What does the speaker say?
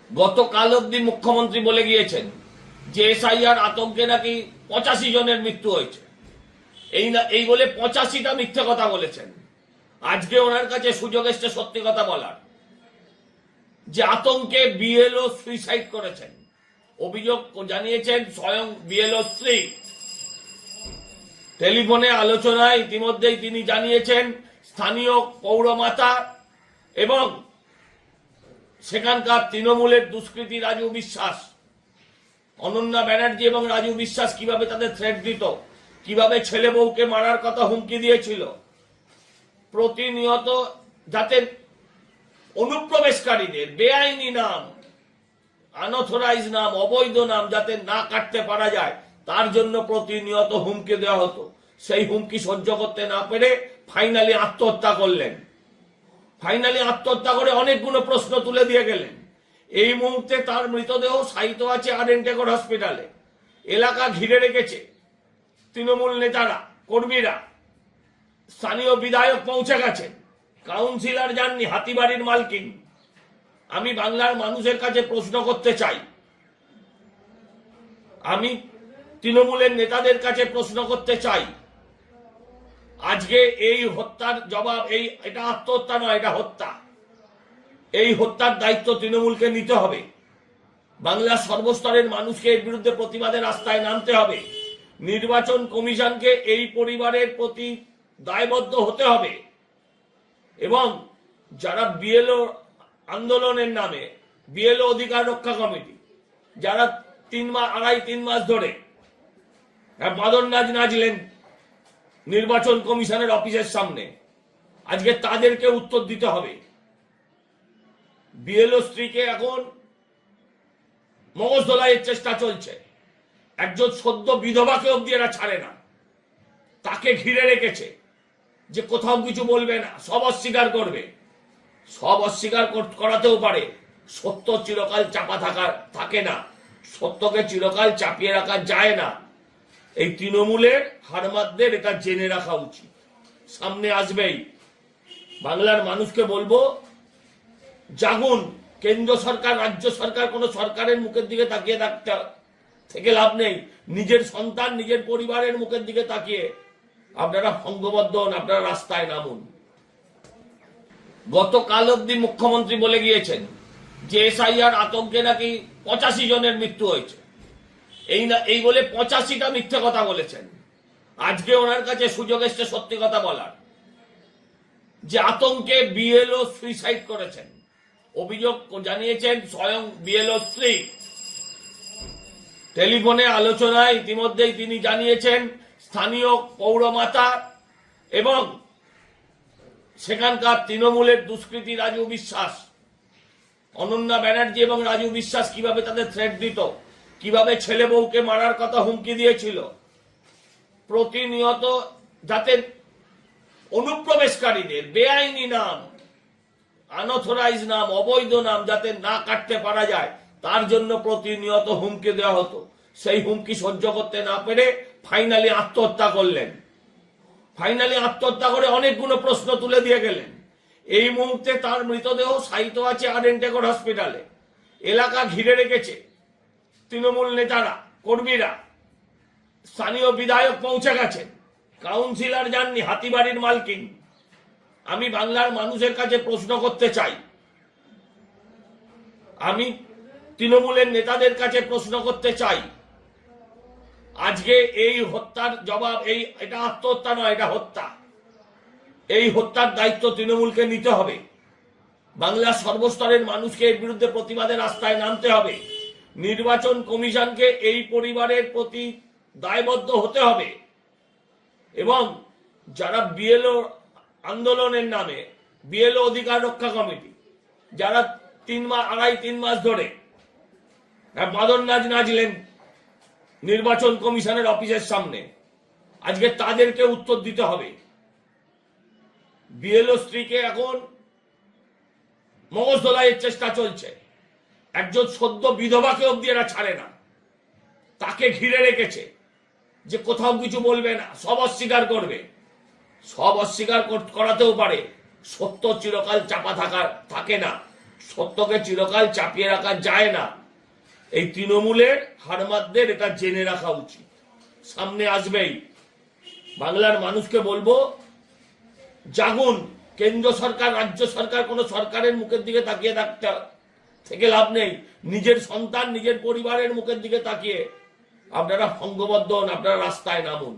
গতকাল অব্দি মুখ্যমন্ত্রী বলে গিয়েছেন যে এসআইআর আতঙ্কে নাকি 85 জনের মৃত্যু হয়েছে। এই বলে 85টা মিথ্যে কথা বলেছেন। আজকে ওনার কাছে সুযোগ এসছে সত্যি কথা বলার, যে আতঙ্কে বিএলও সুইসাইড করেছেন। অভিযোগ জানিয়েছেন স্বয়ং বিএলও স্ত্রী। টেলিফোনে আলোচনায় ইতিমধ্যেই তিনি জানিয়েছেন স্থানীয় পৌরমাতা এবং সেখানকার তৃণমূলের দুষ্কৃতী রাজু বিশ্বাস, অনন্যা ব্যানার্জি এবং রাজু বিশ্বাস কিভাবে তাদের থ্রেট দিত, কিভাবে ছেলে বউকে মারার কথা হুমকি দিয়েছিল। প্রতিনিয়ত যাতে অনুপ্রবেশকারীদের বেআইনি নাম, আনঅথরাইজ নাম, অবৈধ নাম যাতে না কাটতে পারা যায়, তার জন্য প্রতিনিয়ত হুমকি দেওয়া হতো। সেই হুমকি সহ্য করতে না পেরে ফাইনালি আত্মহত্যা করলেন। ফাইনালি আত্মহত্যা করে অনেকগুলো প্রশ্ন তুলে দিয়ে গেলেন। এই মুহূর্তে তার মৃতদেহ শায়িত আছে আরএনটেগর হসপিটালে। এলাকা ঘিরে রেখেছে তৃণমূল নেতারা, কর্মীরা। স্থানীয় বিধায়ক পৌঁছে গেছেন, কাউন্সিলর যাননি, হাতিবাড়ির মালকিন। আমি বাংলার মানুষের কাছে প্রশ্ন করতে চাই, আমি তৃণমূলের নেতাদের কাছে প্রশ্ন করতে চাই, আজকে এই হত্যার জবাব, এটা আত্মহত্যা নয়, এটা হত্যা। এই হত্যার দায়িত্ব তৃণমূলকে নিতে হবে। বাংলার সর্বস্তরের মানুষকে এর বিরুদ্ধে প্রতিবাদের রাস্তায় নামতে হবে। নির্বাচন কমিশনকে এই পরিবারের প্রতি দায়বদ্ধ হতে হবে এবং যারা বিএলও আন্দোলনের নামে, বিএলও অধিকার রক্ষা কমিটি, যারা 3 মাস ধরে বাদর নাচ নাচলেন নির্বাচন কমিশনের অফিসের সামনে, আজকে তাদেরকে উত্তর দিতে হবে। বিএলও স্ত্রীকে এখন মগজ ধোলাইয়ের চেষ্টা চলছে। একজন সদ্য বিধবাকে অব্দি এরা ছাড়ে না, তাকে ঘিরে রেখেছে যে কোথাও কিছু বলবে না, সব অস্বীকার করবে। সব অস্বীকার করাতেও পারে, সত্য চিরকাল চাপা থাকে না, সত্যকে চিরকাল চাপিয়ে রাখা যায় না। এই তৃণমূলের হারমাদদের এটা জেনে রাখা উচিত। সামনে আসবেই। বাংলার মানুষকে বলবো, জাগুন। কেন্দ্র সরকার, রাজ্য সরকার, কোন সরকারের মুখের দিকে তাকিয়ে থাকতে থেকে লাভ নেই। নিজের সন্তান, নিজের পরিবারের মুখের দিকে তাকিয়ে আপনারা সংঘবদ্ধ হন, আপনারা রাস্তায় নামুন। গতকাল অব্দি মুখ্যমন্ত্রী বলে গিয়েছেন যে এসআইআর আতঙ্কে নাকি 85 জনের মৃত্যু হয়েছে। এই বলে 85টা মিথ্যে কথা বলেছেন। আজকে ওনার কাছে সুযোগ এসছে সত্যি কথা বলার, যে আতঙ্কে বিএলও সুইসাইড করেছেন। অভিযোগ জানিয়েছেন স্বয়ং বিএলও স্ত্রী। টেলিফোনে আলোচনায় ইতিমধ্যেই তিনি জানিয়েছেন স্থানীয় পৌরমাতা এবং সেখানকার তৃণমূলের দুষ্কৃতী রাজু বিশ্বাস, অনন্যা ব্যানার্জি এবং রাজু বিশ্বাস কিভাবে তাদের থ্রেট দিত, কিভাবে ছেলে বউকে মারার কথা হুমকি দিয়েছিল। প্রতিনিয়ত যাতে অনুপ্রবেশকারীদের বেআইনি নাম, আনঅথরাইজ নাম, অবৈধ নাম যাতে না কাটতে পারা যায়, তার জন্য প্রতিনিয়ত হুমকি দেওয়া হতো। সেই হুমকি সহ্য করতে না পেরে ফাইনালি আত্মহত্যা করলেন। ফাইনালি আত্মহত্যা করে অনেকগুলো প্রশ্ন তুলে দিয়ে গেলেন। এই মুহূর্তে তার মৃতদেহ শায়িত আছে আরএনটেগর হসপিটালে। এলাকা ঘিরে রেখেছে তৃণমূল নেতারা, কর্মীরা। স্থানীয় বিধায়ক পৌঁছে গেছেন, কাউন্সিলর যাননি, হাতিবাড়ির মালকিন। আমি বাংলার মানুষের কাছে প্রশ্ন করতে চাই, আমি তৃণমূলের নেতাদের কাছে প্রশ্ন করতে চাই, আজকে এই হত্যার জবাব, এটা আত্মহত্যা নয়, এটা হত্যা। এই হত্যার দায়িত্ব তৃণমূলকে নিতে হবে। বাংলার সর্বস্তরের মানুষকে এর বিরুদ্ধে প্রতিবাদের রাস্তায় নামতে হবে। নির্বাচন কমিশনকে এই পরিবারের প্রতি দায়বদ্ধ হতে হবে এবং যারা বিএলও আন্দোলনের নামে, বিএলও অধিকার রক্ষা কমিটি, যারা 3 মাস ধরে বাদর নাচ নাচলেন নির্বাচন কমিশনের অফিসের সামনে, আজকে তাদেরকে উত্তর দিতে হবে। বিএলও স্ত্রীকে এখন মগজ ধোলাইয়ের চেষ্টা চলছে। একজন সদ্য বিধবাকে অব্দি এরা ছাড়ে না, তাকে ঘিরে রেখেছে যে কোথাও কিছু বলবে না, সব অস্বীকার করবে। সব অস্বীকার করাতেও পারে, সত্য চিরকাল চাপা থাকে না, সত্যকে চিরকাল চাপিয়ে রাখা যায় না। এই তৃণমূলের হারমাদদের এটা জেনে রাখা উচিত। সামনে আসবেই। বাংলার মানুষকে বলবো, জাগুন। কেন্দ্র সরকার, রাজ্য সরকার, কোন সরকারের মুখের দিকে তাকিয়ে থাকতে থেকে লাভ নেই। নিজের সন্তান, নিজের পরিবারের মুখের দিকে তাকিয়ে আপনারা সংঘবদ্ধ হন, আপনারা রাস্তায় নামুন।